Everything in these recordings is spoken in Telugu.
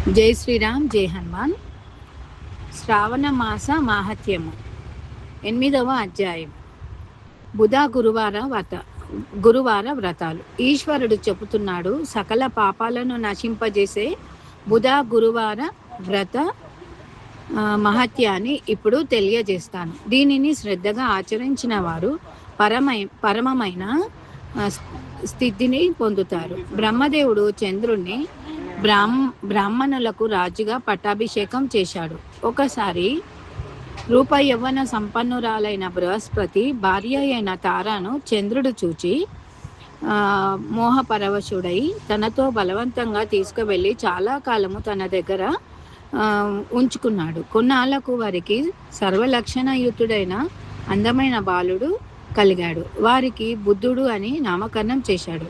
జై శ్రీరామ్, జై హనుమాన్. శ్రావణ మాస మాహత్యము 8వ అధ్యాయం. బుధ గురువార వ్రతాలు. ఈశ్వరుడు చెబుతున్నాడు, సకల పాపాలను నశింపజేసే బుధ గురువార వ్రత మహత్యాన్ని ఇప్పుడు తెలియజేస్తాను. దీనిని శ్రద్ధగా ఆచరించిన వారు పరమమైన స్థితిని పొందుతారు. బ్రహ్మదేవుడు చంద్రుణ్ణి బ్రాహ్మణులకు రాజుగా పట్టాభిషేకం చేశాడు. ఒకసారి రూప యవ్వన సంపన్నురాలైన బృహస్పతి భార్య అయిన తారాను చంద్రుడు చూచి మోహపరవశుడై తనతో బలవంతంగా తీసుకువెళ్ళి చాలా కాలము తన దగ్గర ఉంచుకున్నాడు. కొన్నాళ్లకు వారికి సర్వలక్షణయుతుడైన అందమైన బాలుడు కలిగాడు. వారికి బుద్ధుడు అని నామకరణం చేశాడు.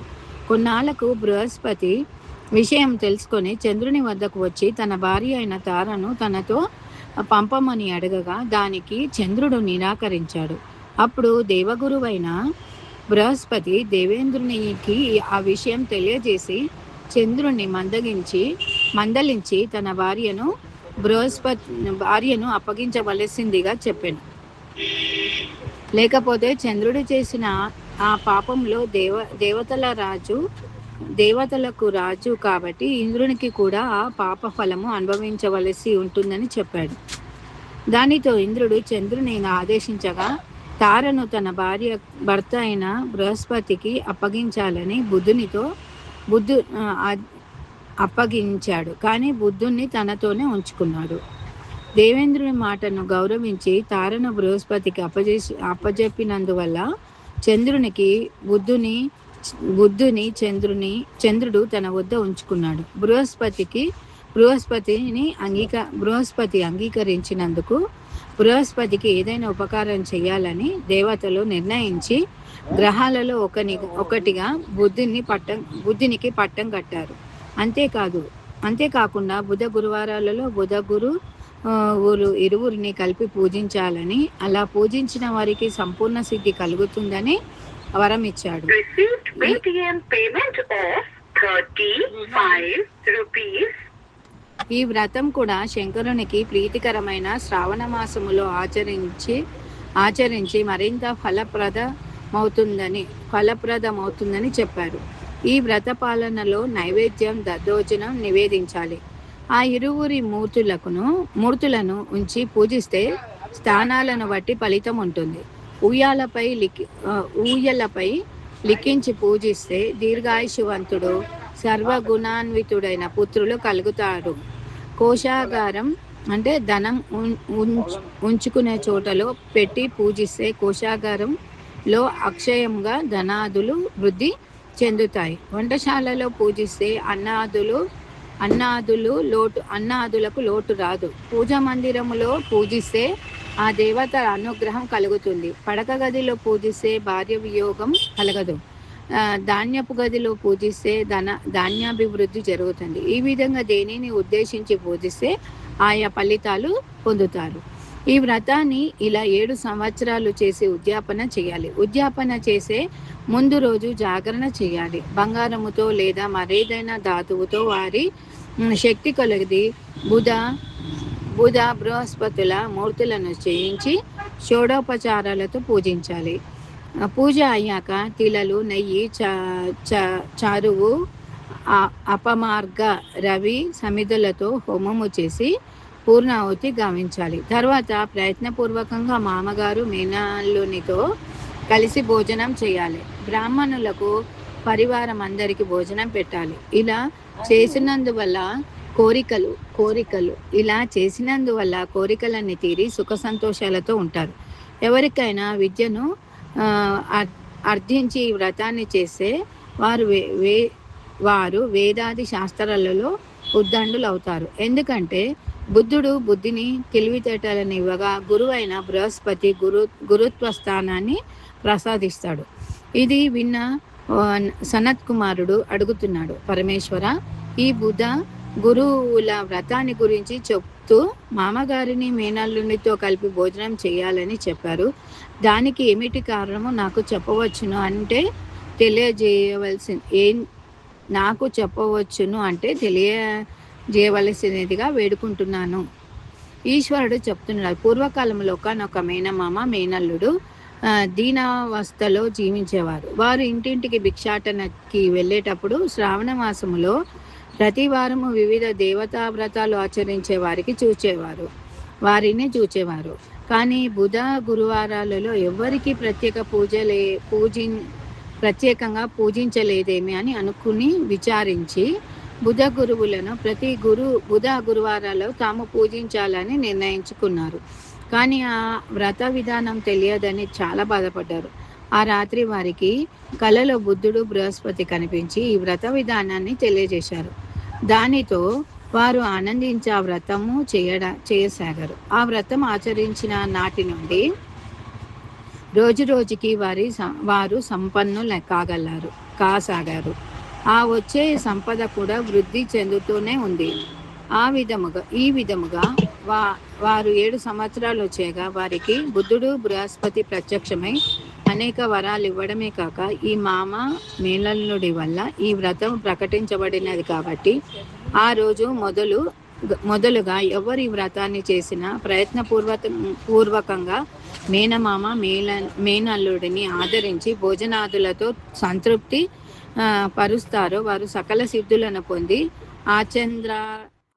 కొన్నాళ్లకు బృహస్పతి విషయం తెలుసుకొని చంద్రుని వద్దకు వచ్చి తన భార్య అయిన తారను తనతో పంపమని అడగగా దానికి చంద్రుడు నిరాకరించాడు. అప్పుడు దేవగురువైన బృహస్పతి దేవేంద్రునికి ఆ విషయం తెలియజేసి చంద్రుణ్ణి మందలించి తన భార్యను అప్పగించవలసిందిగా చెప్పాను. లేకపోతే చంద్రుడు చేసిన ఆ పాపంలో దేవతలకు రాజు కాబట్టి ఇంద్రునికి కూడా ఆ పాప ఫలము అనుభవించవలసి ఉంటుందని చెప్పాడు. దానితో ఇంద్రుడు చంద్రుని ఆదేశించగా తారను తన భర్త అయిన బృహస్పతికి అప్పగించాలని అప్పగించాడు. కానీ బుద్ధుణ్ణి తనతోనే ఉంచుకున్నాడు. దేవేంద్రుని మాటను గౌరవించి తారను బృహస్పతికి అప్పజెప్పినందువల్ల చంద్రుడు తన వద్ద ఉంచుకున్నాడు. బృహస్పతి అంగీకరించినందుకు బృహస్పతికి ఏదైనా ఉపకారం చేయాలని దేవతలు నిర్ణయించి గ్రహాలలో ఒకటిగా బుద్ధునికి పట్టం కట్టారు. అంతేకాకుండా బుధ గురువారాలలో ఇరువురిని కలిపి పూజించాలని, అలా పూజించిన వారికి సంపూర్ణ సిద్ధి కలుగుతుందని వరం ఇచ్చాడు. ఈ వ్రతం కూడా శంకరునికి ప్రీతికరమైన శ్రావణ మాసములో ఆచరించి మరింత ఫలప్రదమవుతుందని చెప్పారు. ఈ వ్రత పాలనలో నైవేద్యం దద్దోజనం నివేదించాలి. ఆ ఇరువురి మూర్తులను ఉంచి పూజిస్తే స్థానాలను బట్టి ఫలితం ఉంటుంది. ఊయలపై లిఖించి పూజిస్తే దీర్ఘాయుషవంతుడు సర్వగుణాన్వితుడైన పుత్రులు కలుగుతారు. కోశాగారం అంటే ధనం ఉంచుకునే చోటలో పెట్టి పూజిస్తే కోశాగారంలో అక్షయంగా ధనాదులు వృద్ధి చెందుతాయి. వంటశాలలో పూజిస్తే అన్నాదులకు లోటు రాదు. పూజా మందిరములో పూజిస్తే ఆ దేవత అనుగ్రహం కలుగుతుంది. పడక గదిలో పూజిస్తే భార్య వియోగం కలగదు. ధాన్యపు గదిలో పూజిస్తే ధాన్యాభివృద్ధి జరుగుతుంది. ఈ విధంగా దేనిని ఉద్దేశించి పూజిస్తే ఆయా ఫలితాలు పొందుతారు. ఈ వ్రతాన్ని ఇలా 7 సంవత్సరాలు చేసి ఉద్యాపన చేయాలి. ఉద్యాపన చేసే ముందు రోజు జాగరణ చేయాలి. బంగారముతో లేదా మరేదైనా ధాతువుతో వారి శక్తి కొలది బుధ బృహస్పతుల మూర్తులను చేయించి షోడోపచారాలతో పూజించాలి. పూజ అయ్యాక తిలలు, నెయ్యి, చారువు, అపమార్గ రవి సమిధులతో హోమము చేసి పూర్ణాహుతి గావించాలి. తర్వాత ప్రయత్నపూర్వకంగా మామగారు మేనల్లునితో కలిసి భోజనం చేయాలి. బ్రాహ్మణులకు పరివారం అందరికీ భోజనం పెట్టాలి. ఇలా చేసినందువల్ల కోరికలన్నీ తీరి సుఖ సంతోషాలతో ఉంటారు. ఎవరికైనా విద్యను అర్థించి ఈ వ్రతాన్ని చేస్తే వారు వేదాది శాస్త్రాలలో ఉద్దండులు అవుతారు. ఎందుకంటే బుద్ధుడు బుద్ధిని తెలివితేటలను ఇవ్వగా గురువైన బృహస్పతి గురుత్వ స్థానాన్ని ప్రసాదిస్తాడు. ఇది విన్న సనత్ కుమారుడు అడుగుతున్నాడు, పరమేశ్వర, ఈ బుధ గురువుల వ్రతాన్ని గురించి చెప్తూ మామగారిని మేనల్లునితో కలిపి భోజనం చేయాలని చెప్పారు. దానికి ఏమిటి కారణమో నాకు చెప్పవచ్చును అంటే చేయవలసినదిగా వేడుకుంటున్నాను. ఈశ్వరుడు చెప్తున్నాడు. పూర్వకాలంలో ఒకానొక మేనమామ, మేనల్లుడు దీనావస్థలో జీవించేవారు. వారు ఇంటింటికి భిక్షాటనకి వెళ్ళేటప్పుడు శ్రావణ మాసములో ప్రతి వారము వివిధ దేవతా వ్రతాలు ఆచరించే వారిని చూచేవారు. కానీ బుధ గురువారాలలో ఎవ్వరికి ప్రత్యేకంగా పూజించలేదేమి అని అనుకుని విచారించి బుధ గురువారాలు తాము పూజించాలని నిర్ణయించుకున్నారు. కానీ ఆ వ్రత విధానం తెలియదని చాలా బాధపడ్డారు. ఆ రాత్రి వారికి కలలో బుద్ధుడు బృహస్పతి కనిపించి ఈ వ్రత విధానాన్ని తెలియజేశారు. దానితో వారు ఆనందించి ఆ వ్రతము చేయసాగారు. ఆ వ్రతం ఆచరించిన నాటి నుండి రోజు రోజుకి వారు సంపన్నులు కాసాగారు. ఆ వచ్చే సంపద కూడా వృద్ధి చెందుతూనే ఉంది. ఈ విధముగా వారు 7 సంవత్సరాలు వచ్చేగా వారికి బుద్ధుడు బృహస్పతి ప్రత్యక్షమై అనేక వరాలు ఇవ్వడమే కాక ఈ మామ మేనల్లుడి వల్ల ఈ వ్రతం ప్రకటించబడినది కాబట్టి ఆ రోజు మొదలుగా ఎవరు ఈ వ్రతాన్ని చేసినా పూర్వకంగా మేనమామ మేనల్లుడిని ఆదరించి భోజనాదులతో సంతృప్తి పరుస్తారో వారు సకల సిద్ధులను పొంది